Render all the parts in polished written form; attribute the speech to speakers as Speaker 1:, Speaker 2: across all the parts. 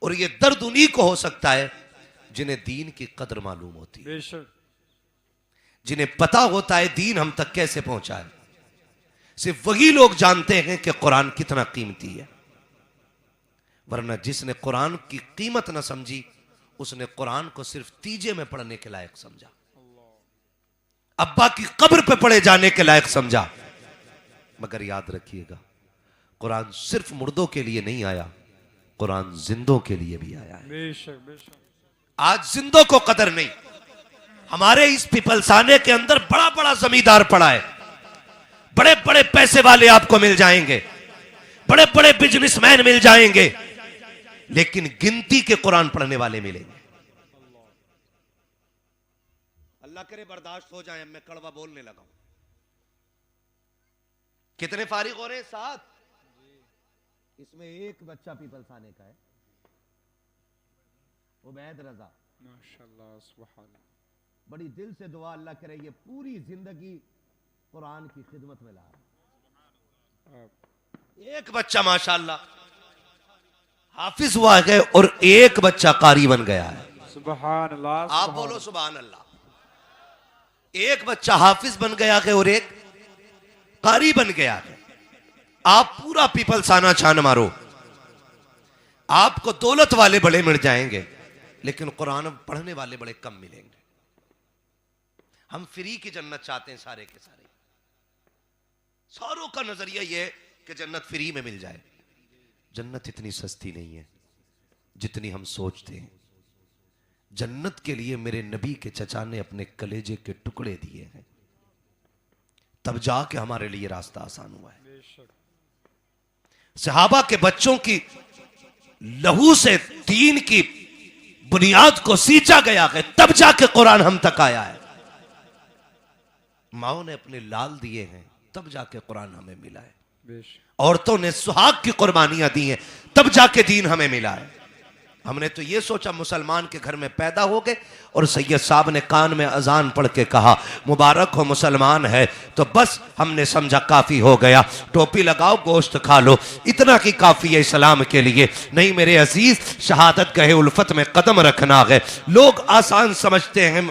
Speaker 1: और ये दर्द उन्हीं को हो सकता है जिन्हें दीन की कदर मालूम होती है, जिन्हें पता होता है दीन हम तक कैसे पहुंचा है। सिर्फ वही लोग जानते हैं कि कुरान कितना कीमती है, वरना जिसने कुरान की कीमत ना समझी उसने कुरान को सिर्फ तीजे में पढ़ने के लायक समझा, अब्बा की कब्र पे पढ़े जाने के लायक समझा। मगर याद रखिएगा, कुरान सिर्फ मुर्दों के लिए नहीं आया, कुरान जिंदों के लिए भी आया है।
Speaker 2: बेशक बेशक।
Speaker 1: आज जिंदों को कदर नहीं। हमारे इस पिपलसाने के अंदर बड़ा बड़ा जमींदार पड़ा है, बड़े बड़े पैसे वाले आपको मिल जाएंगे, बड़े बड़े बिजनेसमैन मिल जाएंगे, लेकिन गिनती के कुरान पढ़ने वाले मिलेंगे। अल्लाह करे बर्दाश्त हो जाए, मैं कड़वा बोलने लगा हूं। कितने फारिग हो रहे हैं? 7। इसमें एक बच्चा पिपलसाने का है, उबैद रजा।
Speaker 2: माशाअल्लाह सुभान अल्लाह।
Speaker 1: बड़ी दिल से दुआ, अल्लाह करे ये पूरी जिंदगी कुरान की खिदमत में ला। एक बच्चा माशाअल्लाह हाफिज हुआ है और एक बच्चा कारी बन गया है।
Speaker 2: सुभान अल्लाह।
Speaker 1: आप बोलो सुभान अल्लाह। एक बच्चा हाफिज बन गया है और एक कारी बन गया है। आप पूरा पिपलसाना छान मारो, आपको दौलत वाले बड़े मिल जाएंगे, लेकिन कुरान पढ़ने वाले बड़े कम मिलेंगे। हम फ्री की जन्नत चाहते हैं सारे के सारे। सारों का नजरिया यह है कि जन्नत फ्री में मिल जाए। जन्नत इतनी सस्ती नहीं है जितनी हम सोचते हैं। जन्नत के लिए मेरे नबी के चचा ने अपने कलेजे के टुकड़े दिए हैं, तब जाके हमारे लिए रास्ता आसान हुआ है। सहाबा के बच्चों की लहू से दीन की बुनियाद को सींचा गया है, तब जाके कुरान हम तक आया है। माओ ने अपने लाल दिए हैं, तब जाके कुरान हमें मिला है। औरतों ने सुहाग की कुर्बानियां दी हैं, तब जाके दीन हमें मिला है। हमने तो ये सोचा मुसलमान के घर में पैदा हो गए और सैयद साहब ने कान में अजान पढ़ के कहा मुबारक हो मुसलमान है, तो बस हमने समझा काफी हो गया, टोपी लगाओ गोश्त खा लो, इतना की काफी है इस्लाम के लिए। नहीं मेरे अजीज, शहादत गहे उल्फत में कदम रखना है। लोग आसान समझते हैं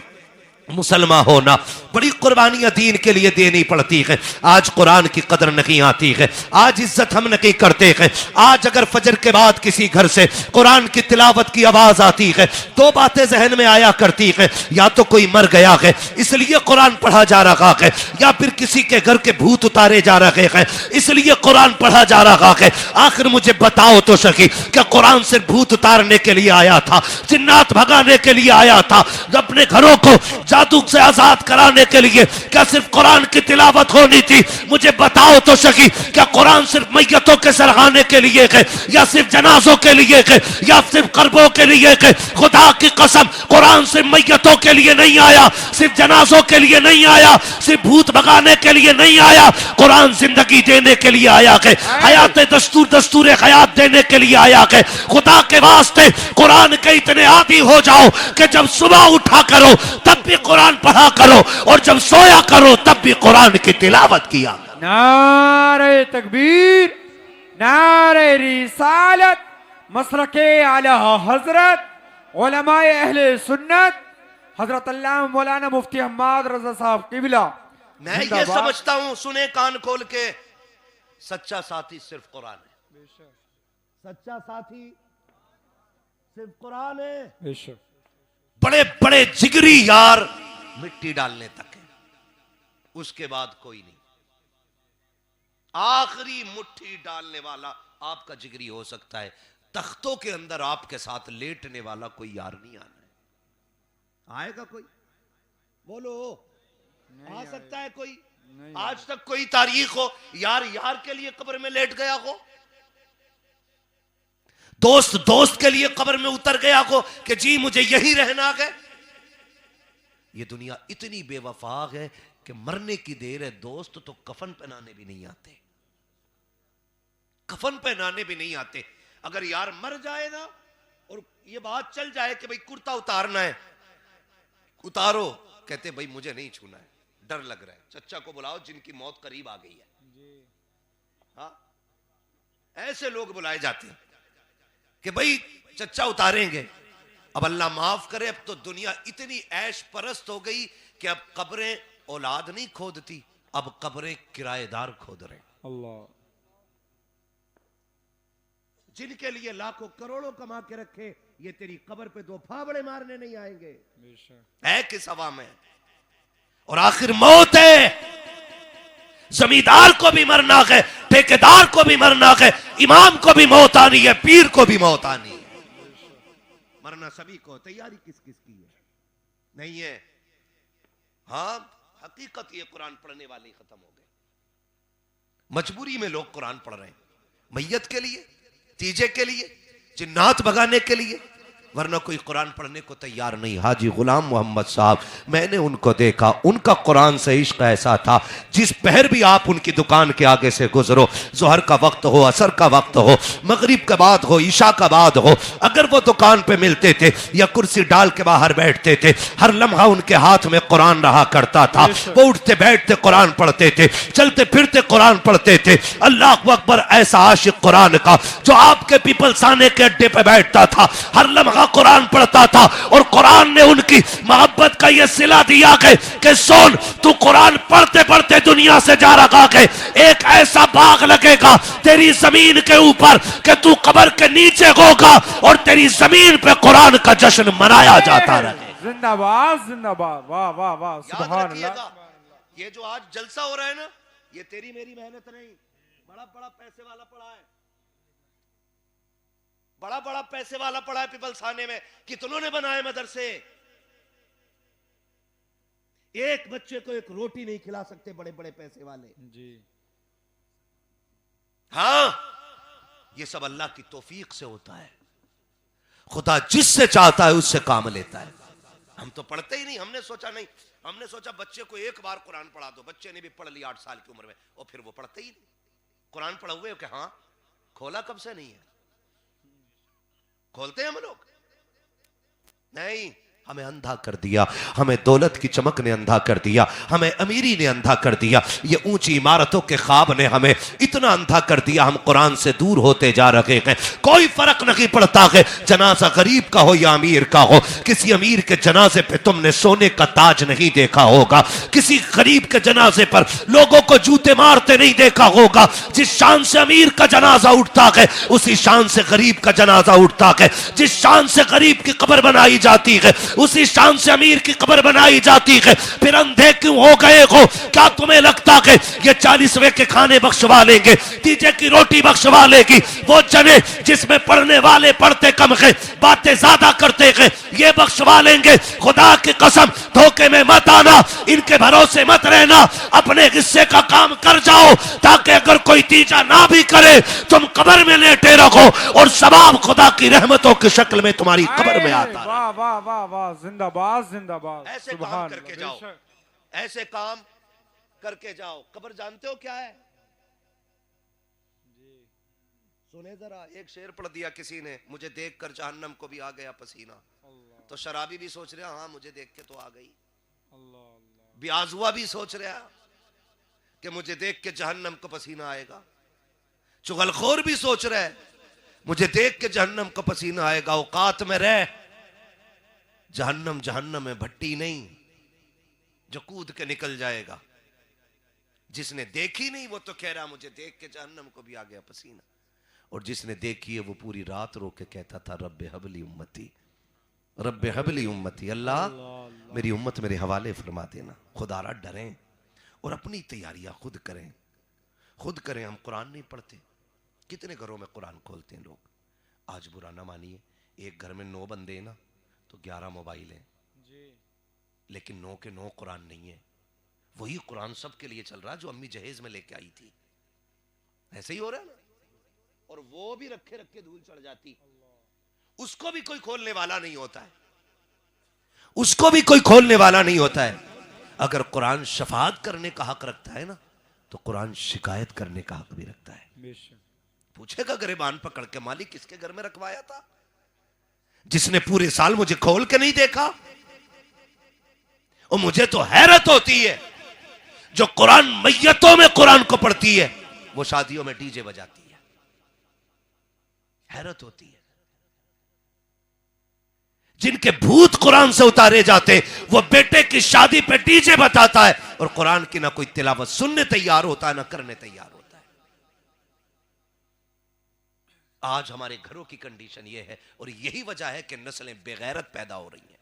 Speaker 1: मुसलमान होना, बड़ी कुर्बानियां दीन के लिए देनी पड़ती है। आज कुरान की कदर नहीं आती है, आज इज्जत हम नहीं करते हैं। आज अगर फजर के बाद किसी घर से कुरान की तिलावत की आवाज आती है, दो बातें जहन में आया करती है, या तो कोई मर गया है इसलिए कुरान पढ़ा जा रहा है, या फिर किसी के घर के भूत उतारे जा रहे हैं इसलिए कुरान पढ़ा जा रहा है। आखिर मुझे बताओ तो सही, क्या कुरान सिर्फ भूत उतारने के लिए आया था, जिन्नात भगाने के लिए आया था, अपने घरों को जादू से आजाद कराने के लिए क्या सिर्फ कुरान की तिलावत होनी थी? मुझे बताओ तो सही, क्या कुरान सिर्फ मैयतों के सराहने के लिए है, या सिर्फ जनाजों के लिए है, या सिर्फ कर्बों के लिए है? खुदा की कसम, कुरान सिर्फ मैयतों के लिए नहीं आया, सिर्फ जनाजों के लिए नहीं आया, सिर्फ भूत भगाने के लिए नहीं आया। कुरान जिंदगी देने के लिए आया है, हयात दस्तूर हयात देने के लिए आया है। खुदा के वास्ते कुरान के इतने आदी हो जाओ कि जब सुबह उठा करो तब भी कुरान पढ़ा करो, और जब सोया करो तब भी कुरान की तिलावत किया।
Speaker 2: नारे तकबीर, नारे रिसालत, मसलके आला हजरत, उलमाए अहले सुन्नत, हजरत अल्लामा मौलाना मुफ्ती हम्माद रजा साहब किबला।
Speaker 1: मैं ये समझता हूं, सुने कान खोल के, सच्चा साथी सिर्फ कुरान है। सच्चा साथी सिर्फ कुरान है। बड़े बड़े जिगरी यार मिट्टी डालने तक है, उसके बाद कोई नहीं। आखिरी मुट्ठी डालने वाला आपका जिगरी हो सकता है, तख्तों के अंदर आपके साथ लेटने वाला कोई यार नहीं आना है। आएगा कोई? बोलो, आ सकता है कोई? आज तक कोई तारीख हो यार यार के लिए कब्र में लेट गया हो, दोस्त दोस्त के लिए कब्र में उतर गया हो कि जी मुझे यही रहना है? ये दुनिया इतनी बेवफा है कि मरने की देर है, दोस्त तो कफन पहनाने भी नहीं आते, कफन पहनाने भी नहीं आते। अगर यार मर जाए ना और ये बात चल जाए कि भाई कुर्ता उतारना है, उतारो, कहते भाई मुझे नहीं छूना है, डर लग रहा है। चचा को बुलाओ जिनकी मौत करीब आ गई है। हाँ, ऐसे लोग बुलाए जाते हैं कि भाई चच्चा उतारेंगे। अब अल्लाह माफ करे, अब तो दुनिया इतनी ऐश परस्त हो गई कि अब कब्रें औलाद नहीं खोदती, अब कब्रें किराएदार खोद रहे।
Speaker 2: अल्लाह।
Speaker 1: जिनके लिए लाखों करोड़ों कमा के रखे, ये तेरी कब्र पे दो फावड़े मारने नहीं आएंगे। है किस हवा में। और आखिर मौत है। जमींदार को भी मरना है, ठेकेदार को भी मरना है, इमाम को भी मौत आनी है, पीर को भी मौत आनी है। मरना सभी को। तैयारी किस किस की है? नहीं है। हाँ, हकीकत ये कुरान पढ़ने वाले खत्म हो गए। मजबूरी में लोग कुरान पढ़ रहे हैं, मैयत के लिए, तीजे के लिए, जिन्नात भगाने के लिए, वरना कोई कुरान पढ़ने को तैयार नहीं। हाजी गुलाम मोहम्मद साहब, मैंने उनको देखा, उनका कुरान से इश्क ऐसा था, जिस पहर भी आप उनकी दुकान के आगे से गुजरो, जोहर का वक्त हो, असर का वक्त हो, मगरिब के बाद हो, ईशा का बाद हो, अगर वो दुकान पे मिलते थे या कुर्सी डाल के बाहर बैठते थे, हर लम्हा उनके हाथ में कुरान रहा करता था। वो उठते बैठते कुरान पढ़ते थे, चलते फिरते कुरान पढ़ते थे। अल्लाह अकबर, ऐसा आशिक कुरान का जो आपके पीपलसाने के अड्डे पे बैठता था, हर लम्हा कुरान पढ़ता था। और कुरान ने उनकी मोहब्बत का यह सिला दिया कि सुन, तू कुरान पढ़ते पढ़ते दुनिया से जा रहा है, एक ऐसा बाग लगेगा तेरी जमीन के ऊपर कि तू कब्र के नीचे होगा और तेरी जमीन पे कुरान का जश्न मनाया जाता रहे।
Speaker 2: जिंदाबाद जिंदाबाद। वाह वाह वाह, सुभान अल्लाह।
Speaker 1: ये जो आज जलसा हो रहा है ना, ये तेरी मेरी मेहनत नहीं, बड़ा बड़ा पैसे वाला पड़ा है, बड़ा बड़ा पैसे वाला पड़ा है पीपलसाने में। कितनों ने बनाए मदरसे। एक बच्चे को एक रोटी नहीं खिला सकते बड़े बड़े पैसे वाले
Speaker 2: जी।
Speaker 1: हाँ, ये सब अल्लाह की तौफीक से होता है। खुदा जिससे चाहता है उससे काम लेता है। हम तो पढ़ते ही नहीं। हमने सोचा नहीं, हमने सोचा बच्चे को एक बार कुरान पढ़ा दो। बच्चे ने भी पढ़ लिया 8 साल की उम्र में, और फिर वो पढ़ते ही नहीं। कुरान पढ़ा हुए कि हाँ, खोला कब से नहीं है। खोलते हैं हम लोग नहीं। हमें अंधा कर दिया, हमें दौलत की चमक ने अंधा कर दिया, हमें अमीरी ने अंधा कर दिया, ये ऊंची इमारतों के ख्वाब ने हमें इतना अंधा कर दिया, हम कुरान से दूर होते जा रहे हैं। कोई फर्क नहीं पड़ता है जनाजा गरीब का हो या अमीर का हो। किसी अमीर के जनाजे पे तुमने सोने का ताज नहीं देखा होगा, किसी गरीब के जनाजे पर लोगों को जूते मारते नहीं देखा होगा। जिस शान से अमीर का जनाजा उठता है, उसी शान से गरीब का जनाजा उठता है। जिस शान से गरीब की कब्र बनाई जाती है, उसी शान से अमीर की कब्र बनाई जाती है। फिर अंधे क्यों हो गए हो? क्या तुम्हें लगता है ये 40वें के खाने बख्शवा लेंगे, तीजे की रोटी बख्शवा लेगी? वो जने जिसमें पढ़ने वाले पढ़ते कम है, बातें ज्यादा करते हैं, ये बख्शवा लेंगे? खुदा की कसम, धोखे में मत आना, इनके भरोसे मत रहना, अपने हिस्से का काम कर जाओ, ताकि अगर कोई तीजा ना भी करे तुम कब्र में लेटे रहो और सवाब खुदा की रहमतों की शक्ल में तुम्हारी कब्र में आता है।
Speaker 2: वाह वाह वाह वाह, जिंदाबाद जिंदाबाद।
Speaker 1: ऐसे काम करके जाओ, ऐसे काम करके जाओ। कब्र जानते हो क्या है? सुने जरा, एक शेर पढ़ दिया किसी ने, मुझे देखकर जहन्नम को भी आ गया पसीना। तो शराबी भी सोच रहा, हाँ मुझे देख के तो आ गई। ब्याजुआ भी सोच रहा कि मुझे देख के जहन्नम को पसीना आएगा। चुगलखोर भी सोच रहा है मुझे देख के जहन्नम को पसीना आएगा। औकात में रह, जहन्नम जहन्नम में भट्टी नहीं जो कूद के निकल जाएगा। जिसने देखी नहीं वो तो कह रहा मुझे देख के जहन्नम को भी आ गया पसीना, और जिसने देखी है वो पूरी रात रो के कहता था रब्बे हबली उम्मती, रब्बे हबली उम्मती, अल्लाह मेरी उम्मत मेरे हवाले फरमा देना। खुदारा डरें और अपनी तैयारियां खुद करें, खुद करें। हम कुरान नहीं पढ़ते। कितने घरों में कुरान खोलते हैं लोग। आज बुरा ना मानिए, एक घर में 9 बंदे ना तो 11 मोबाइल हैं, लेकिन 9 के 9 कुरान नहीं है। वही कुरान सबके लिए चल रहा जो अम्मी जहेज में लेके आई थी। ऐसे ही हो रहा है ना। और वो भी रखे रखे धूल चढ़ जाती, उसको भी कोई खोलने वाला नहीं होता है, उसको भी कोई खोलने वाला नहीं होता है। अगर कुरान शफाअत करने का हक रखता है ना, तो कुरान शिकायत करने का हक भी रखता है। पूछेगा गिरबान पकड़ के, मालिक किसके घर में रखवाया था, जिसने पूरे साल मुझे खोल के नहीं देखा? और मुझे तो हैरत होती है जो कुरान मैयतों में कुरान को पढ़ती है, वो शादियों में डीजे बजाती है। हैरत होती है। जिनके भूत कुरान से उतारे जाते, वो बेटे की शादी पे डीजे बताता है और कुरान की ना कोई तिलावत सुनने तैयार होता है ना करने तैयार होता है। आज हमारे घरों की कंडीशन ये है और यही वजह है कि नस्लें बेगैरत पैदा हो रही हैं।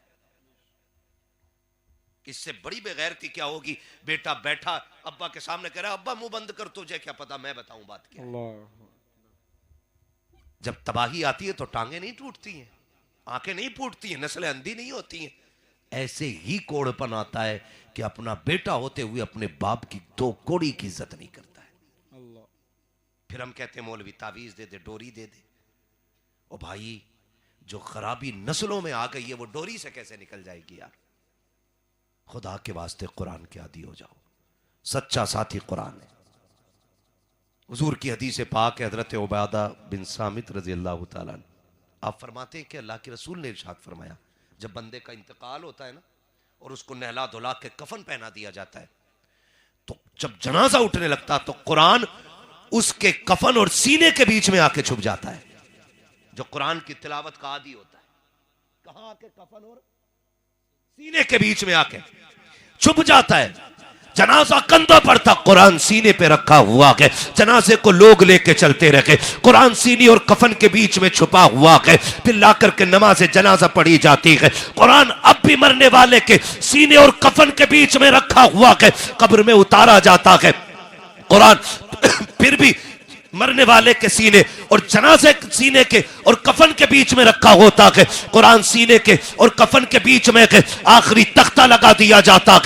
Speaker 1: इससे बड़ी बेगैरती क्या होगी? बेटा बैठा अब्बा के सामने कह रहा है, अब्बा मुंह बंद कर, तुझे क्या पता, मैं बताऊं बात क्या है। जब तबाही आती है तो टांगे नहीं टूटती हैं, आंखें नहीं फूटती हैं, नस्लें अंधी नहीं होती हैं। ऐसे ही कोड़पन आता है कि अपना बेटा होते हुए अपने बाप की दो कोड़ी की इज्जत नहीं करता है। फिर हम कहते हैं मौलवी तावीज दे दे, डोरी दे दे। ओ भाई, जो खराबी नस्लों में आ गई है वो डोरी से कैसे निकल जाएगी यार? खुदा के वास्ते कुरान के आदी हो जाओ। सच्चा साथी कुरान है। हुजूर की हदीस पाक है, हजरत उबादा बिन सामित रजी अल्लाह तआला अन्हु, आप फरमाते हैं कि अल्लाह के रसूल ने इरशाद फरमाया, जब बंदे का इंतकाल होता है ना और उसको नहला धुला के कफन पहना दिया जाता है, तो जब जनाजा उठने लगता तो कुरान उसके कफन और सीने के बीच में आके छुप जाता है। जो कुरान की तिलावत का आदी होता है, कहां आके? कफन और सीने के बीच में आके छुप जाता है। जनाजा कंधों पर था, कुरान सीने पे रखा हुआ है। जनाजे को लोग लेके चलते रहे, कुरान सीने और कफन के बीच में छुपा हुआ है। फिर लाकर के नमाज जनाजा पढ़ी जाती है। कुरान अब भी मरने वाले के सीने और कफन के बीच में रखा हुआ है, कब्र में उतारा जाता है। कुरान फिर भी मरने वाले के सीने और जनाजे सीने के और कफन के बीच में रखा होता है। कुरान सीने के और कफन के बीच में आखिरी तख्ता लगा दिया जाता है।